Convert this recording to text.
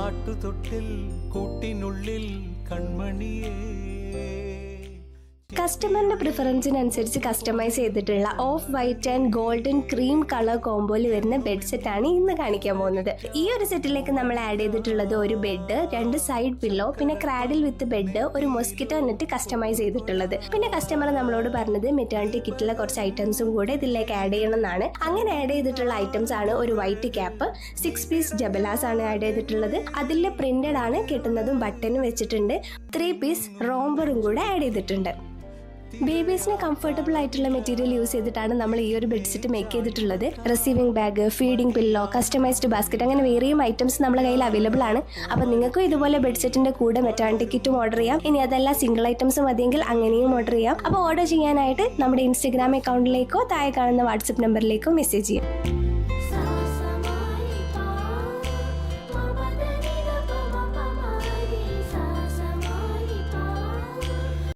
ആട്ടുതൊട്ടിൽ കൂട്ടിനുള്ളിൽ കൺമണിയേ. കസ്റ്റമറിന്റെ പ്രിഫറൻസിനനുസരിച്ച് കസ്റ്റമൈസ് ചെയ്തിട്ടുള്ള off white and golden cream colour കോംബോയിൽ വരുന്ന ബെഡ് സെറ്റ് ആണ് ഇന്ന് കാണിക്കാൻ പോകുന്നത്. ഈ ഒരു സെറ്റിലേക്ക് നമ്മൾ ആഡ് ചെയ്തിട്ടുള്ളത് ഒരു ബെഡ്, 2 സൈഡ് പില്ലോ, പിന്നെ ക്രാഡിൽ വിത്ത് ബെഡ്, ഒരു മൊസ്കിറ്റോ നെറ്റ് കസ്റ്റമൈസ് ചെയ്തിട്ടുള്ളത്. പിന്നെ കസ്റ്റമർ നമ്മളോട് പറഞ്ഞത് മെറ്റേണിറ്റി കിറ്റിലെ കുറച്ച് ഐറ്റംസും കൂടെ ഇതിലേക്ക് ആഡ് ചെയ്യണം എന്നാണ്. അങ്ങനെ ആഡ് ചെയ്തിട്ടുള്ള ഐറ്റംസ് ആണ് ഒരു വൈറ്റ് ക്യാപ്പ്, 6 പീസ് ജബലാസ് ആണ് ആഡ് ചെയ്തിട്ടുള്ളത്. അതിൽ പ്രിന്റഡ് ആണ്, കെട്ടുന്നതും ബട്ടനും വെച്ചിട്ടുണ്ട്. 3 പീസ് റോംബറും കൂടെ ആഡ് ചെയ്തിട്ടുണ്ട്. ബേബീസിന് കംഫർട്ടബിൾ ആയിട്ടുള്ള മെറ്റീരിയൽ യൂസ് ചെയ്തിട്ടാണ് നമ്മൾ ഈ ഒരു ബെഡ്ഷീറ്റ് മേക്ക് ചെയ്തിട്ടുള്ളത്. Receiving bag, feeding pillow, customised basket, അങ്ങനെ വേറെയും ഐറ്റംസ് നമ്മുടെ കയ്യിൽ അവൈലബിൾ ആണ്. അപ്പോൾ നിങ്ങൾക്കും ഇതുപോലെ ബെഡ്ഷീറ്റിന്റെ കൂടെ മെറ്റേണിറ്റി കിറ്റും ഓർഡർ ചെയ്യാം. ഇനി അതെല്ലാം സിംഗിൾ ഐറ്റംസ് മതിയെങ്കിൽ അങ്ങനെയും ഓർഡർ ചെയ്യാം. അപ്പോൾ ഓർഡർ ചെയ്യാനായിട്ട് നമ്മുടെ ഇൻസ്റ്റഗ്രാം അക്കൗണ്ടിലേക്കോ താഴെ കാണുന്ന വാട്സപ്പ് നമ്പറിലേക്കോ മെസ്സേജ് ചെയ്യാം.